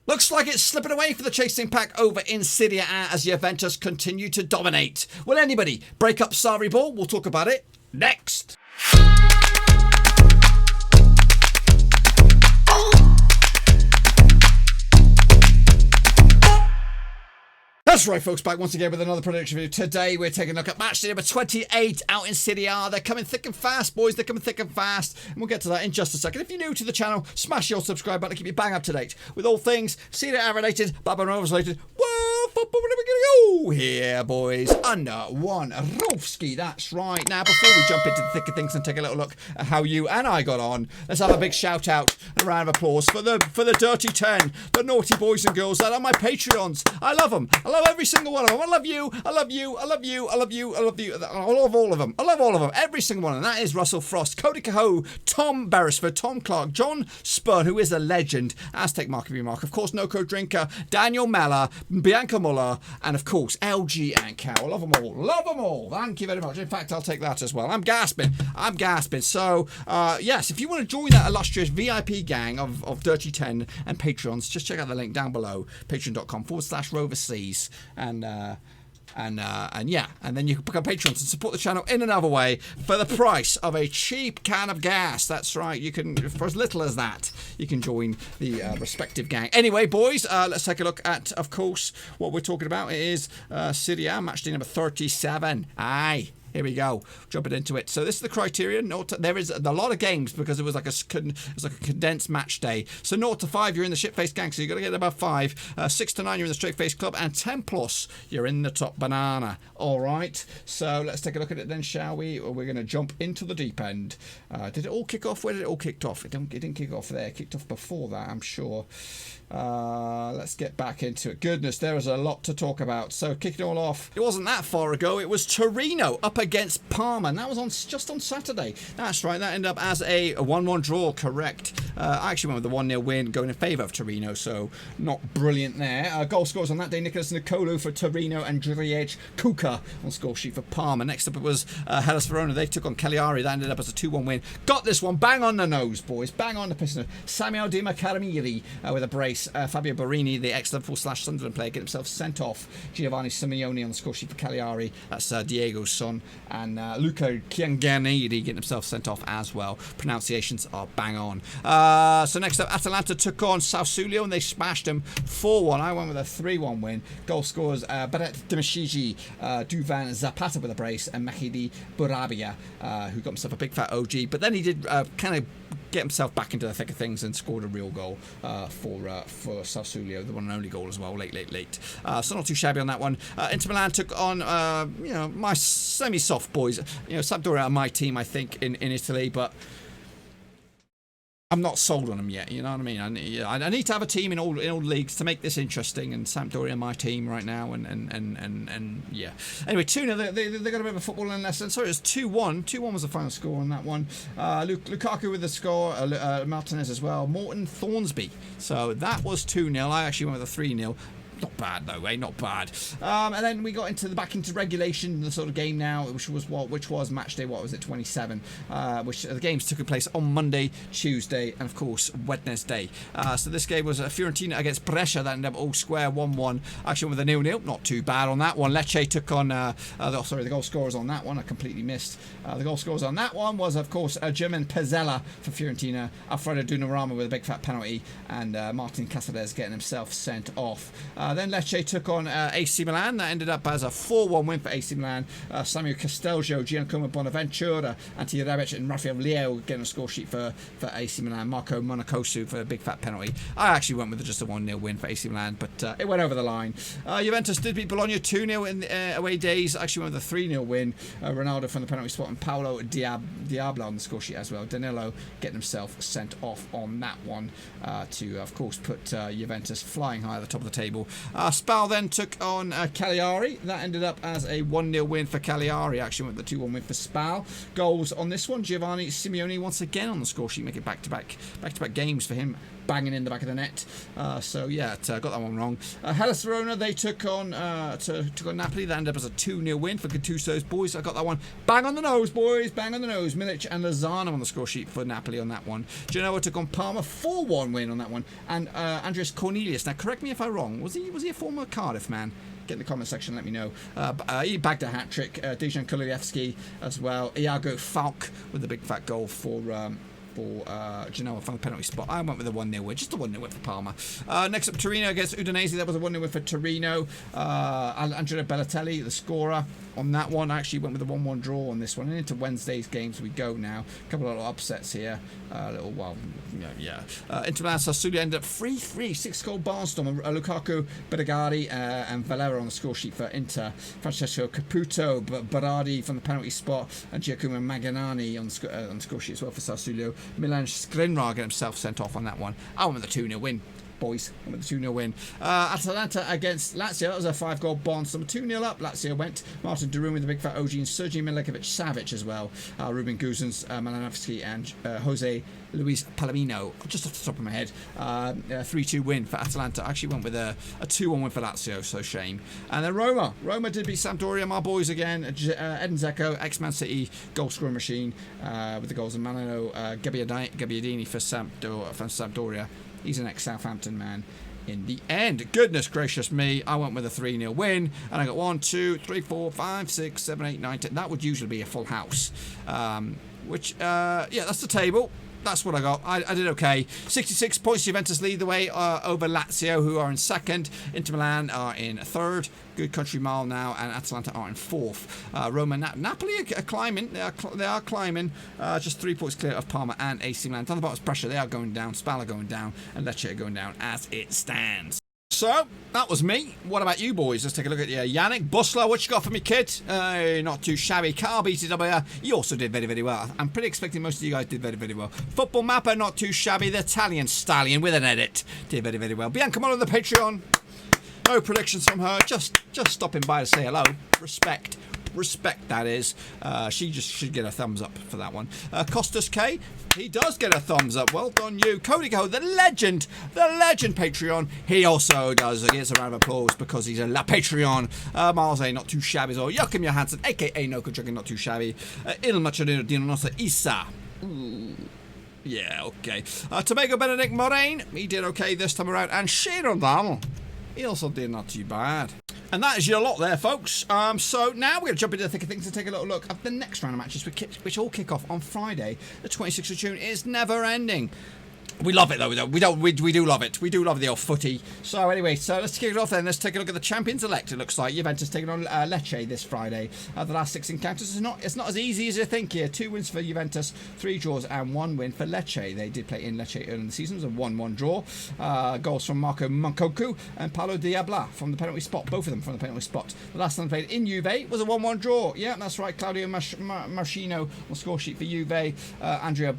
Looks like it's slipping away for the chasing pack over in Serie A as Juventus continue to dominate. Will anybody break up Sarri ball? We'll talk about it next. That's right, folks, back once again with another prediction video. Today we're taking a look at matchday number 28 out in Serie A. They're coming thick and fast, boys. They're coming thick and fast. And we'll get to that in just a second. If you're new to the channel, smash your subscribe button to keep you bang up to date with all things Serie A related, Baba Rovers related. Whoa, football, where are we going to go here, boys? Under one Rovski, that's right. Now, before we jump into the thick of things and take a little look at how you and I got on, let's have a big shout out and a round of applause for the Dirty 10, the naughty boys and girls that are my Patreons. I love them. I love every single one of them. I love you. I love you. I love you. I love you. I love you. I love all of them. I love all of them. Every single one. And that is Russell Frost, Cody Cahoe, Tom Beresford, Tom Clark, John Spurn, who is a legend, Aztec Mark of Mark, of course, No Code Drinker, Daniel Meller, Bianca Muller, and of course, LG and Cow. I love them all. Love them all. Thank you very much. In fact, I'll take that as well. I'm gasping. I'm gasping. So, yes, if you want to join that illustrious VIP gang of Dirty 10 and Patreons, just check out the link down below, patreon.com/roverseas. And yeah, and then you can become patrons and support the channel in another way for the price of a cheap can of gas. That's right, you can, for as little as that, you can join the respective gang. Anyway, boys, let's take a look at, of course, what we're talking about. It is Serie A matchday number 37. Aye. Here we go, jumping into it. So this is the criteria. There is a lot of games because it was like a condensed match day. So 0 to 5, you're in the shit-faced gang, so you've got to get above 5. 6 to 9, you're in the straight-faced club, and 10 plus, you're in the top banana. All right. So let's take a look at it then, shall we? Or we're going to jump into the deep end. Did it all kick off? Where did it all kick off? It didn't kick off there. It kicked off before that, I'm sure. Let's get back into it. Goodness, there is a lot to talk about. So kicking it all off, it wasn't that far ago. It was Torino up against Parma, and that was just on Saturday. That's right, that ended up as a 1-1 draw, correct. I actually went with the 1-0 win going in favour of Torino, so not brilliant there. Goal scorers on that day, Nicolas Nicolo for Torino and Driej Kuka on score sheet for Parma. Next up it was Hellas Verona. They took on Cagliari. That ended up as a 2-1 win. Got this one bang on the nose, boys, bang on the piston. Samuel Di Macaramiri with a brace. Fabio Borini, the ex-Liverpool/Sunderland player, get himself sent off. Giovanni Simeone on the score sheet for Cagliari. That's Diego's son. And Luca Chianganeri getting himself sent off as well. Pronunciations are bang on. So next up, Atalanta took on Sassuolo and they smashed them 4-1. I went with a 3-1 win. Goal scorers, Baret Dimashiji, Duvan Zapata with a brace, and Mahidi Burabia, who got himself a big fat OG. But then he did kind of get himself back into the thick of things and scored a real goal for Sassuolo, the one and only goal as well, late. So not too shabby on that one. Inter Milan took on, my semi-soft boys. Sampdoria are my team, I think, in Italy, but I'm not sold on them yet, you know what I mean? I need to have a team in all leagues to make this interesting, and Sampdoria are my team right now, and yeah. Anyway, 2-0, they got a bit of a footballing lesson. Sorry, it was 2-1. 2-1 was the final score on that one. Lukaku with the score, Martinez as well, Morton Thornsby. So that was 2-0. I actually went with a 3-0. Not bad though, eh? Not bad. And then we got back into regulation, the sort of game now, which was match day. What was it? 27. Which the games took place on Monday, Tuesday, and of course Wednesday. So this game was Fiorentina against Brescia. That ended up all square 1-1. Actually with a 0-0. Not too bad on that one. Lecce took on. The goal scorers on that one I completely missed. The goal scorers on that one was of course German Pezzella for Fiorentina, Alfredo Donnarumma with a big fat penalty, and Martin Caceres getting himself sent off. Then Lecce took on AC Milan. That ended up as a 4-1 win for AC Milan. Samuel Castelgio, Giancomo Bonaventura, Antti Rebic, and Rafael Leo getting a score sheet for AC Milan. Marco Monacosu for a big fat penalty. I actually went with just a 1-0 win for AC Milan, but it went over the line. Juventus did beat Bologna 2-0 in the away days. Actually went with a 3-0 win. Ronaldo from the penalty spot, and Paolo Diablo on the score sheet as well. Danilo getting himself sent off on that one to, of course, put Juventus flying high at the top of the table. SPAL then took on Cagliari. That ended up as a 1-0 win for Cagliari. Actually went with the 2-1 win for SPAL. Goals on this one, Giovanni Simeone once again on the score sheet, making back-to-back games for him banging in the back of the net. So yeah, got that one wrong. Hellas Verona, they took on Napoli. That ended up as a 2-0 win for Gattuso's boys. I got that one bang on the nose, boys, bang on the nose. Milic and Lozano on the score sheet for Napoli on that one. Genoa took on Parma, 4-1 win on that one. And Andreas Cornelius, now correct me if I'm wrong, was he a former Cardiff man? Get in the comment section, let me know. He bagged a hat-trick. Dejan Kulievski as well. Iago Falk with the big fat goal for Genoa from the penalty spot. I went with a 1-0 win, just a 1-0 win for Parma. Next up, Torino against Udinese. That was a 1-0 win for Torino. Angelo Balotelli, the scorer on that one. I actually went with a 1-1 draw on this one. And into Wednesday's games we go now. A couple of little upsets here. Inter Milan Sassuolo ended up 3-3, 6-goal barnstorm. Lukaku, Bergari, and Valera on the score sheet for Inter. Francesco Caputo, Berardi from the penalty spot, and Giacomo Maganani on the score sheet as well for Sassuolo. Milan Skriniar get himself sent off on that one. I went with a 2-0 win. Boys, I went with a 2-0 win. Atalanta against Lazio. That was a 5-goal barnstorm. 2-0 up. Lazio went. Martin Durum with the big fat OG and Sergei Milinkovic-Savic as well. Ruben Guzans, Malanovsky and Jose Luis Palomino. Just off the top of my head. 3-2 win for Atalanta. I actually went with a 2-1 win for Lazio, so shame. And then Roma. Roma did beat Sampdoria, my boys again. Edin Dzeko, ex-Man City goal scoring machine with the goals of Manolo Gabbiadini for Sampdoria. He's an ex-Southampton man in the end. Goodness gracious me. I went with a 3-0 win. And I got 1, 2, 3, 4, 5, 6, 7, 8, 9, 10. That would usually be a full house. Yeah, that's the table. That's what I got. I did okay. 66 points. Juventus lead the way over Lazio, who are in second. Inter Milan are in third. Good country mile now, and Atalanta are in fourth. Roma, Napoli are climbing. They are climbing. Just 3 points clear of Parma and AC Milan. Down the bottom pressure. They are going down. SPAL are going down, and Lecce are going down as it stands. So, that was me. What about you boys? Let's take a look at you. Yannick Busler, what you got for me, kid? Not too shabby. Carl BTW, you also did very, very well. I'm pretty expecting most of you guys did very, very well. Football Mapper, not too shabby. The Italian Stallion with an edit did very, very well. Bianca Moll on the Patreon. No predictions from her. Just stopping by to say hello. Respect, that is. She just should get a thumbs up for that one. Costas K, he does get a thumbs up. Well done, you. Cody Go, the legend Patreon. He also does. He gets a round of applause because he's a Patreon. Miles A, not too shabby. Or Joachim Johansson, aka No Joking, not too shabby. Il Macharino Dino Nossa Issa. Ooh. Yeah, okay. Tomago Benedict Moraine, he did okay this time around. And Sharon Donnell, he also did not too bad. And that is your lot there, folks. So now we're going to jump into the thick of things and take a little look at the next round of matches, which all kick off on Friday, the 26th of June. Is never ending. We love it, though. We do love it. We do love the old footy. So anyway, let's kick it off then. Let's take a look at the champions-elect. It looks like Juventus taking on Lecce this Friday. The last 6 encounters. It's not as easy as you think here. 2 wins for Juventus, 3 draws, and 1 win for Lecce. They did play in Lecce early in the season. It was a 1-1 draw. Goals from Marco Mancocu and Paolo Diabla from the penalty spot. Both of them from the penalty spot. The last time they played in Juve was a 1-1 draw. Yeah, that's right. Claudio Marchino on the score sheet for Juve. Andrea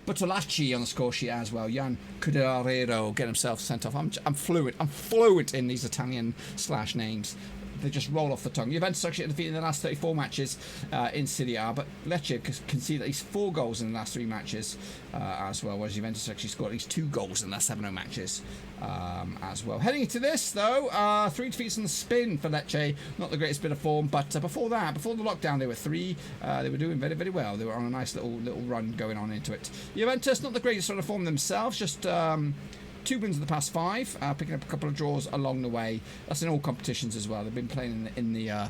Bertolacci on the score sheet as well. Jan Cudarero get himself sent off. I'm fluent in these Italian / names. They just roll off the tongue. Juventus actually defeated in the last 34 matches in Serie A, but Lecce can see at least 4 goals in the last 3 matches as well, whereas Juventus actually scored at least 2 goals in the last 7 matches as well. Heading into this, though, 3 defeats in the spin for Lecce. Not the greatest bit of form, but before the lockdown, they were 3. They were doing very, very well. They were on a nice little run going on into it. Juventus, not the greatest sort of form themselves, just 2 wins in the past 5, picking up a couple of draws along the way. That's in all competitions as well. They've been playing in the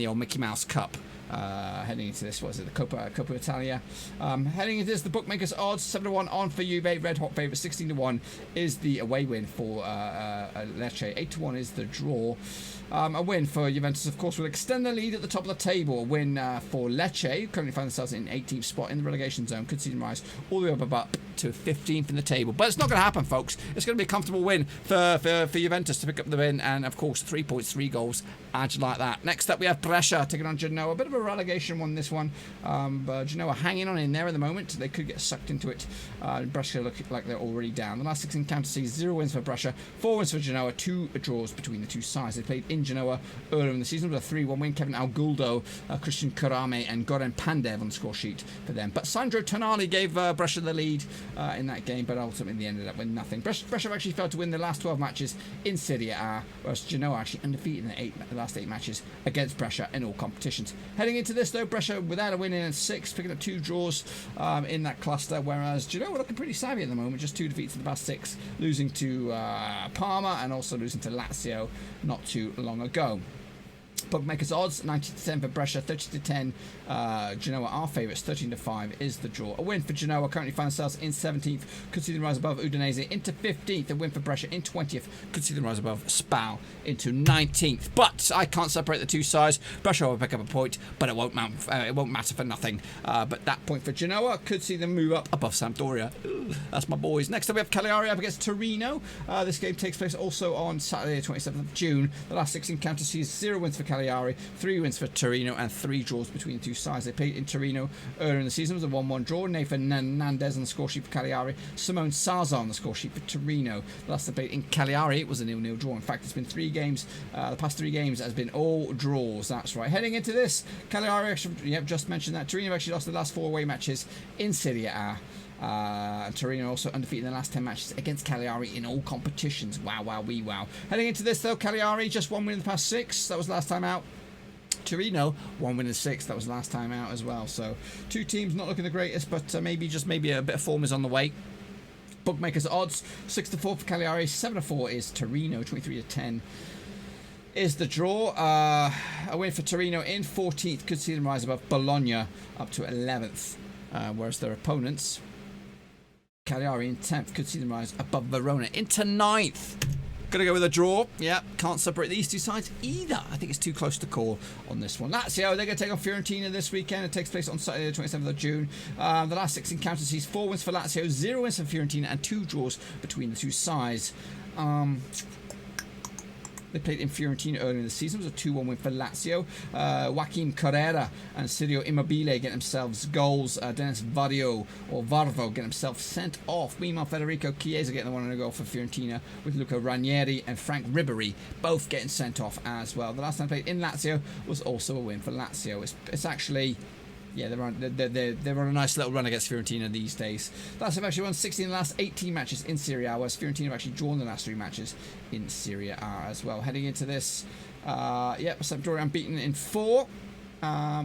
old Mickey Mouse Cup. Heading into this, what is it, the Coppa Italia? Heading into this, the bookmakers' odds 7-1 on for Juve, red hot favourite. 16-1 is the away win for Lecce. 8-1 is the draw. A win for Juventus, of course, will extend the lead at the top of the table. A win for Lecce, who currently find themselves in 18th spot in the relegation zone. Could see them rise all the way up to 15th in the table. But it's not going to happen, folks. It's going to be a comfortable win for Juventus to pick up the win. And, of course, 3 points, 3 goals. How'd you like that? Next up, we have Brescia taking on Genoa. A bit of a relegation one, this one. But Genoa hanging on in there at the moment. They could get sucked into it. Brescia look like they're already down. The last 6 encounters see 0 wins for Brescia, 4 wins for Genoa, 2 draws between the 2 sides. They played in Genoa earlier in the season with a 3-1 win. Kevin Alguldo, Christian Karame and Goran Pandev on the score sheet for them. But Sandro Tonali gave Brescia the lead in that game, but ultimately they ended up with nothing. Brescia actually failed to win the last 12 matches in Serie A, whereas Genoa actually undefeated in the last 8 matches against Brescia in all competitions. Heading into this, though, Brescia without a win in 6, picking up 2 draws in that cluster, whereas Genoa looking pretty savvy at the moment, just 2 defeats in the past 6, losing to Parma and also losing to Lazio not too long ago. Bookmakers odds 90-10 for Brescia, 30-10 Genoa are favourites, 13-5 is the draw. A win for Genoa, currently find themselves in 17th, could see them rise above Udinese into 15th. A win for Brescia in 20th, could see them rise above SPAL into 19th. But I can't separate the two sides. Brescia will pick up a point, but it won't matter for nothing. But that point for Genoa could see them move up above Sampdoria. Ooh, that's my boys. Next up we have Cagliari up against Torino. This game takes place also on Saturday the 27th of June. The last 6 encounters sees 0 wins for Cagliari, 3 wins for Torino, and 3 draws between the two sides. They played in Torino earlier in the season. It was a 1-1 draw. Nathan Nandez on the score sheet for Cagliari, Simone Salazar on the score sheet for Torino. The last they played in Cagliari, it was a 0-0 draw. In fact, it's been 3 games. The past 3 games has been all draws. That's right. Heading into this, Cagliari, actually, just mentioned that Torino actually lost the last 4 away matches in Serie A. Torino also undefeated in the last 10 matches against Cagliari in all competitions. Wow, wow, wee wow. Heading into this, though, Cagliari just 1 win in the past 6. That was last time out. Torino 1 win in 6. That was last time out as well. So 2 teams not looking the greatest, but maybe a bit of form is on the way. Bookmakers odds 6-4 for Cagliari, 7-4 is Torino, 23-10 is the draw. A win for Torino in 14th, could see them rise above Bologna up to 11th, whereas their opponents, Cagliari in 10th, could see them rise above Verona into 9th. Gonna go with a draw. Yeah, can't separate these two sides either. I think it's too close to call on this one. Lazio, they're going to take on Fiorentina this weekend. It takes place on Saturday the 27th of June. The last 6 encounters sees 4 wins for Lazio, 0 wins for Fiorentina, and 2 draws between the two sides. They played in Fiorentina earlier in the season. It was a 2-1 win for Lazio. Joaquim Carrera and Sirio Immobile get themselves goals. Dennis Varvo get himself sent off. Meanwhile, Federico Chiesa getting the 1-0 goal for Fiorentina, with Luca Ranieri and Frank Ribery both getting sent off as well. The last time played in Lazio was also a win for Lazio. It's actually... yeah, they're on a nice little run against Fiorentina these days. Lazio have actually won 16 of the last 18 matches in Serie A, whereas Fiorentina have actually drawn the last 3 matches in Serie A as well. Heading into this, Sampdoria unbeaten in 4,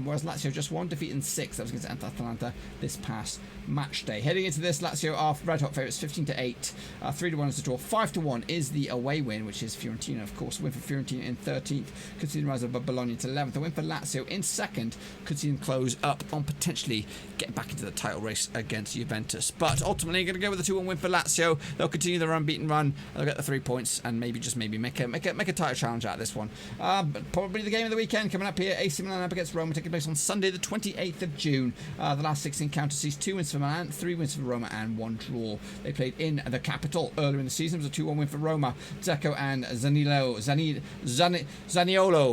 whereas Lazio just won, defeat in 6. That was against Atalanta this past match day. Heading into this, Lazio are red hot favourites, 15-8, 3-1 is the draw, 5-1 is the away win, which is Fiorentina, of course. A win for Fiorentina in 13th, could see them rise above Bologna to 11th. A win for Lazio in 2nd, could see them close up on potentially getting back into the title race against Juventus. But ultimately, going to go with a 2-1 win for Lazio. They'll continue their unbeaten run. They'll get the 3 points and maybe make a title challenge out of this one. But probably the game of the weekend coming up here. AC Milan up against Roma, taking place on Sunday, the 28th of June. The last 6 encounters sees 2 wins for Milan, 3 wins for Roma, and 1 draw. They played in the capital earlier in the season. It was a 2-1 win for Roma. Dzeko and Zaniolo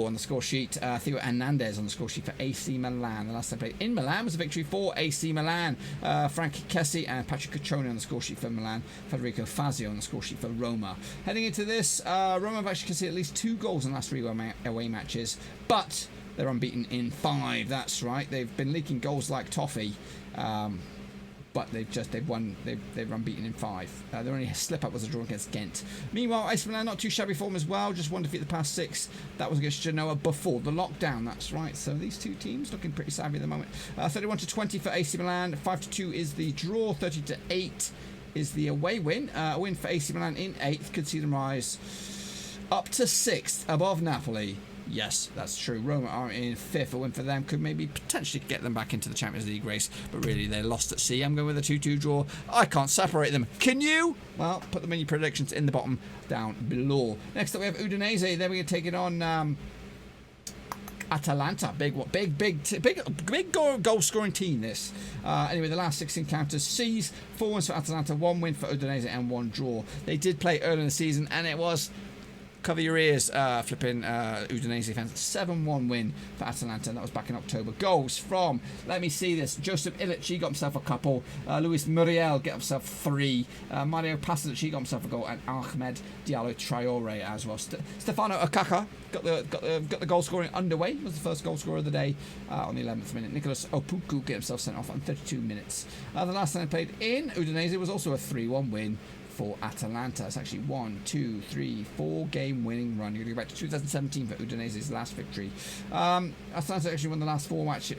on the score sheet. Theo Hernandez on the score sheet for AC Milan. The last time played in Milan was a victory for AC Milan. Frank Kessie and Patrick Caccione on the score sheet for Milan. Federico Fazio on the score sheet for Roma. Heading into this, Roma have actually conceded at least 2 goals in the last 3 away matches, but they're unbeaten in 5. That's right. They've been leaking goals like toffee, but they've unbeaten in 5. Their only slip up was a draw against Ghent. Meanwhile, AC Milan not too shabby form as well. Just 1 defeat the past 6. That was against Genoa before the lockdown. That's right. So these 2 teams looking pretty savvy at the moment. 31-20 for AC Milan. 5-2 is the draw. 30-8 is the away win. A win for AC Milan in 8th, could see them rise up to 6th above Napoli. Yes, that's true. Roma are in 5th. A win for them could maybe potentially get them back into the Champions League race, but really they lost at sea. I'm going with a 2-2 draw. I can't separate them. Can you? Well, put the menu predictions in the bottom down below. Next up we have Udinese. Then we're going to take it on Atalanta. Big goal scoring team this. Anyway, the last 6 encounters sees 4 wins for Atalanta, 1 win for Udinese, and 1 draw. They did play earlier in the season, and it was Cover your ears, flipping Udinese fans. 7-1 win for Atalanta, and that was back in October. Goals from, let me see this, Joseph Illich, got himself a couple. Luis Muriel got himself 3. Mario Pasalic, got himself a goal, and Ahmed Diallo Traore as well. Stefano Okaka got the goal scoring underway. Was the first goal scorer of the day on the 11th minute. Nicolas Opuku get himself sent off on 32 minutes. The last time they played in Udinese was also a 3-1 win for Atalanta. It's actually 4 game winning run. You're going to go back to 2017 for Udinese's last victory. Atalanta actually won the last 4 matches.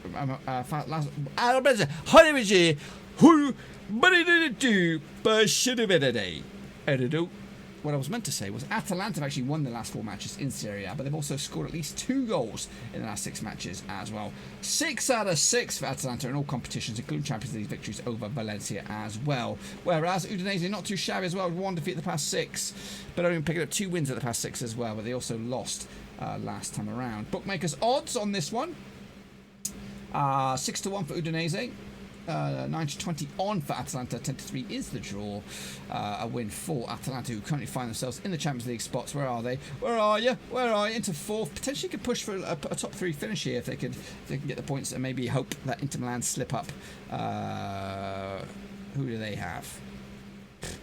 What I was meant to say was Atalanta have actually won the last 4 matches in Serie A, but they've also scored at least 2 goals in the last 6 matches as well. 6 out of 6 for Atalanta in all competitions, including Champions League victories over Valencia as well. Whereas Udinese, not too shabby as well, 1 defeat the past 6, but only picking up 2 wins at the past 6 as well, but they also lost last time around. Bookmakers odds on this one, 6-1 for Udinese. 9-20 on for Atalanta. 10-3 is the draw. A win for Atalanta, who currently find themselves in the Champions League spots. Where are they? Where are you? Into 4th. Potentially could push for a top 3 finish here if they can get the points, and maybe hope that Inter Milan slip up. Who do they have?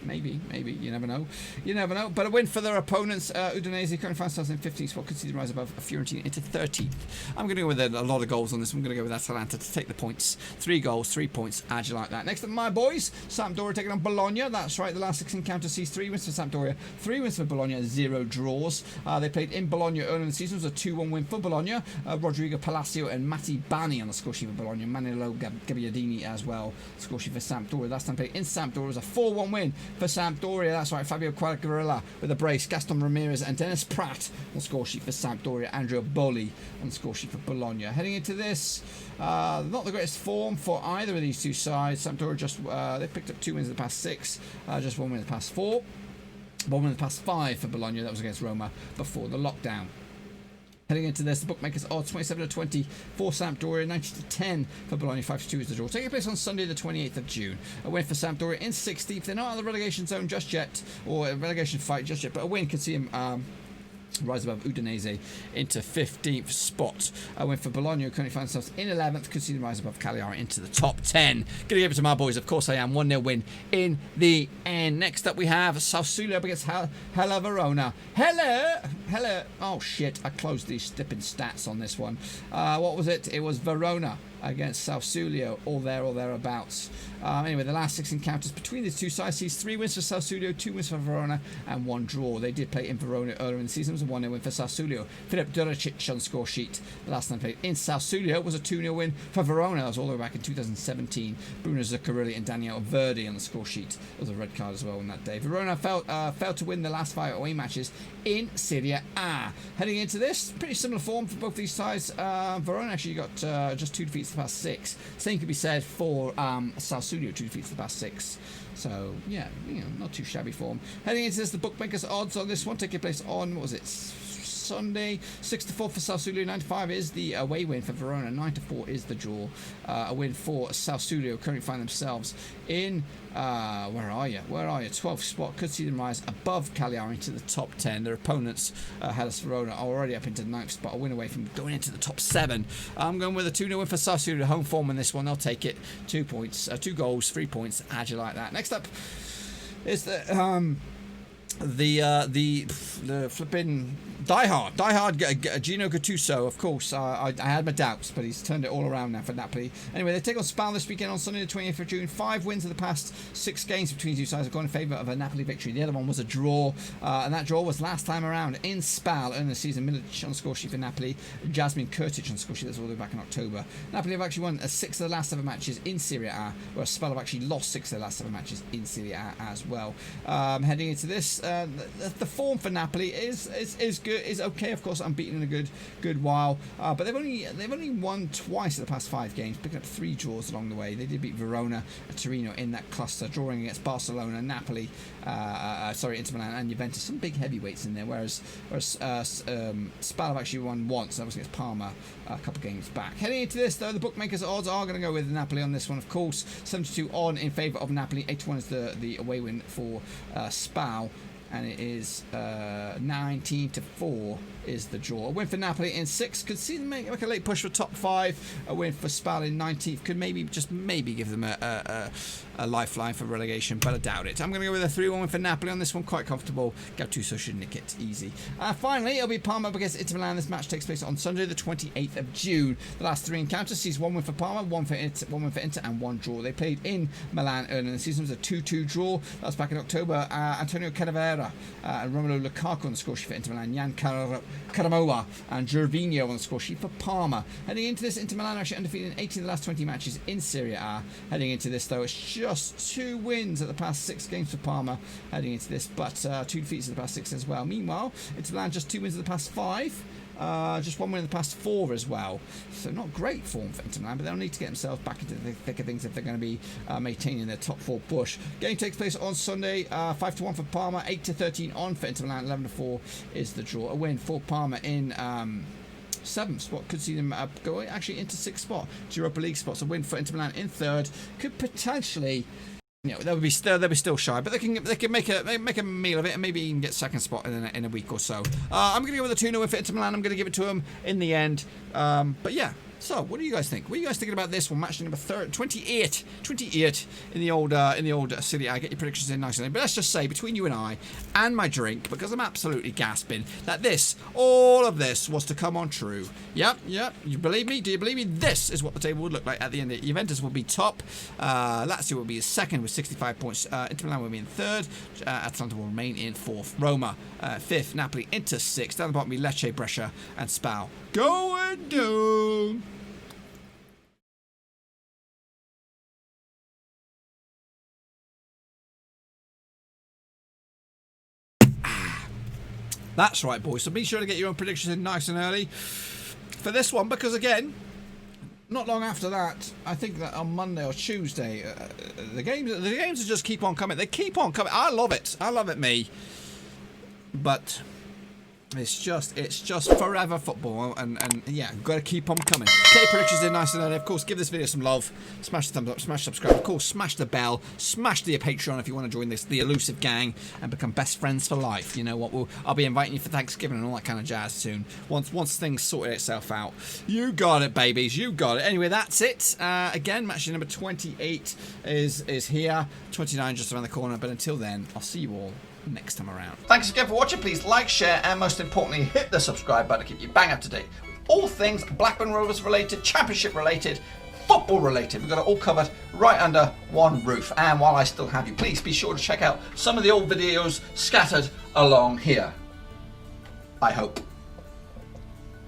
Maybe, you never know. But a win for their opponents. Udinese currently find themselves in 15th spot, conceded rise above Fiorentina into 13th. I'm going to go with a lot of goals on this. I'm going to go with Atalanta to take the points. 3 goals, 3 points. How'd you like that? Next up, my boys, Sampdoria taking on Bologna. That's right, the last 6 encounters sees 3 wins for Sampdoria, 3 wins for Bologna, 0 draws. They played in Bologna earlier in the season. It was a 2-1 win for Bologna. Rodrigo Palacio and Matti Bani on the score sheet for Bologna. Manilo Gabbiadini as well, score sheet for Sampdoria. Last time played in Sampdoria was a 4-1 win for Sampdoria. That's right, Fabio Quagliarella with a brace, Gaston Ramirez and Dennis Pratt on the score sheet for Sampdoria, Andrea Bolli on the score sheet for Bologna. Heading into this, not the greatest form for either of these two sides. Sampdoria just they picked up 2 wins in the past 6, just 1 win in the past 4, 1 win in the past 5 for Bologna. That was against Roma before the lockdown. Heading into this, the bookmakers odds 27-20 for Sampdoria, 90-10 for Bologna, 5-2 is the draw. Taking place on Sunday the 28th of June. A win for Sampdoria in 16th. They're not out of the relegation zone just yet, or a relegation fight just yet, but a win could see them rise above Udinese into 15th spot. A win for Bologna, who currently find themselves in 11th, could see them rise above Cagliari into the top 10. Gonna give it to my boys, of course I am. 1-0 win in the end. Next up we have Sassuolo up against Hella Verona. Hello. Oh shit, I closed these flipping stats on this one. What was it? It was Verona against Sassuolo, all there or thereabouts. Anyway, the last 6 encounters between these two sides sees 3 wins for Sassuolo, 2 wins for Verona, and 1 draw. They did play in Verona earlier in the season. It was a 1-0 win for Sassuolo. Filip Duricic on the score sheet. The last time played in Sassuolo was a 2-0 win for Verona. That was all the way back in 2017. Bruno Zuccarelli and Daniel Verdi on the score sheet. There was a red card as well on that day. Verona failed to win the last 5 away matches in Serie A. Heading into this, pretty similar form for both these sides. Verona actually got just 2 defeats the past 6. Same could be said for Sassuolo, 2 defeats the past 6. So yeah, not too shabby form. Heading into this, the bookmakers odds on this one taking place on, what was it, Sunday, 6-4 for Sassuolo, 9-5 is the away win for Verona, 9-4 is the draw. A win for Sassuolo, currently find themselves in where are you? 12th spot, could see them rise above Cagliari into the top 10. Their opponents, Hellas Verona, are already up into 9th spot, a win away from going into the top 7. I'm going with a 2-0 win for Sassuolo, home form in this one. They'll take it. 2 points, 2 goals, 3 points. How'd you like that? Next up is the flipping diehard Gino Gattuso, of course. I had my doubts, but he's turned it all around now for Napoli. Anyway, they take on SPAL this weekend on Sunday the 20th of June. 5 wins in the past 6 games between the two sides have gone in favour of a Napoli victory. The other one was a draw, and that draw was last time around in SPAL in the season. Milic on the score sheet for Napoli, Jasmine Kurtic on the score sheet. That's all the way back in October. Napoli have actually won 6 of the last 7 matches in Serie A, whereas SPAL have actually lost 6 of the last 7 matches in Serie A as well. Heading into this, the form for Napoli is good, is okay, of course, unbeaten in a good while, but they've only won twice in the past 5 games, picking up 3 draws along the way. They did beat Verona and Torino in that cluster, drawing against Barcelona, Napoli, Inter Milan and Juventus, some big heavyweights in there, whereas SPAL have actually won once. That was against Parma a couple of games back. Heading into this though, the bookmakers odds are going to go with Napoli on this one, of course. 72 on in favour of Napoli, 81 is the away win for SPAL. and it is 19-4 is the draw. A win for Napoli in 6th. Could see them make a late push for top 5. A win for SPAL in 19th. Could maybe give them a lifeline for relegation, but I doubt it. I'm going to go with a 3-1 win for Napoli on this one. Quite comfortable. Gattuso should nick it easy. Finally, it'll be Parma against Inter Milan. This match takes place on Sunday, the 28th of June. The last 3 encounters sees 1 win for Parma, 1 for Inter, and 1 draw. They played in Milan earlier in the season. It was a 2-2 draw. That was back in October. Antonio Cannavera and Romelu Lukaku on the score sheet for Inter Milan. Jan Karamoa and Gervinho on the score sheet for Parma. Heading into this, Inter Milan are actually undefeated in 18 of the last 20 matches in Serie A. Heading into this, though, it's just 2 wins at the past 6 games for Parma heading into this, but 2 defeats in the past 6 as well. Meanwhile, Inter Milan just 2 wins in the past 5. Just 1 win in the past 4 as well. So not great form for Inter Milan, but they'll need to get themselves back into the thick of things if they're going to be maintaining their top 4 push. Game takes place on Sunday, 5-1 for Parma, 8-13 on for Inter Milan, 11-4 is the draw. A win for Parma in 7th spot could see them go actually into 6th spot to Europa League spots. A win for Inter Milan in 3rd could potentially, they'll be still shy, but they can make a meal of it and maybe even get 2nd spot in a week or so. I'm going to go with a 2-0 win for Inter Milan. I'm going to give it to them in the end. But yeah. So, what do you guys think? What are you guys thinking about this one? Match number 28 in the old Serie A. Get your predictions in nicely. But let's just say, between you and I, and my drink, because I'm absolutely gasping, that all of this was to come on true. Yep. You believe me? Do you believe me? This is what the table would look like at the end of it. Juventus will be top. Lazio will be 2nd with 65 points. Inter Milan will be in 3rd. Atalanta will remain in 4th. Roma 5th. Napoli into 6th. Down the bottom will be Lecce, Brescia, and SPAL. Going down. That's right, boys. So be sure to get your own predictions in nice and early for this one, because again, not long after that, I think that on Monday or Tuesday, the games just keep on coming. They keep on coming. I love it. I love it, me. But it's just forever football, and yeah, got to keep on coming. Get your predictions in nice and early. Of course, give this video some love. Smash the thumbs up, smash subscribe. Of course, smash the bell, smash the Patreon if you want to join the elusive gang and become best friends for life. You know what? I'll be inviting you for Thanksgiving and all that kind of jazz soon. Once things sorted itself out. You got it, babies. You got it. Anyway, that's it. Again, match number 28 is here. 29 just around the corner. But until then, I'll see you all next time around. Thanks again for watching. Please like, share, and most importantly, hit the subscribe button to keep you bang up to date with all things Blackburn Rovers related, Championship related, football related. We've got it all covered right under one roof. And while I still have you, please be sure to check out some of the old videos scattered along here. I hope.